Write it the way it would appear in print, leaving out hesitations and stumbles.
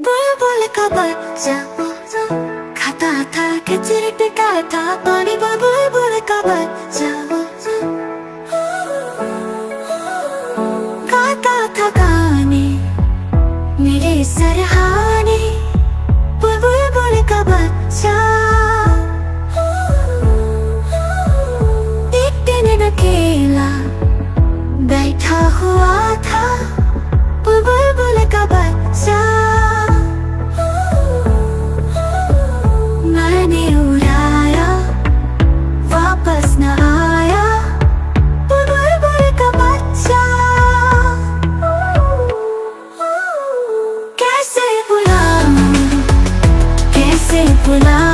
बुलबुल का बच्चा खाता था खिचड़ी पिटा था पानी में। बुलबुल का बच्चा गाता था गाने मेरे सरहाने। बुलबुल का बच्चा एक दिन अकेला बैठा हुआ था। बुलबुल का बच्चा मैंने उड़ाया वापस न आया। बुलबुल का बच्चा कैसे बुलाऊं कैसे बुलाऊं।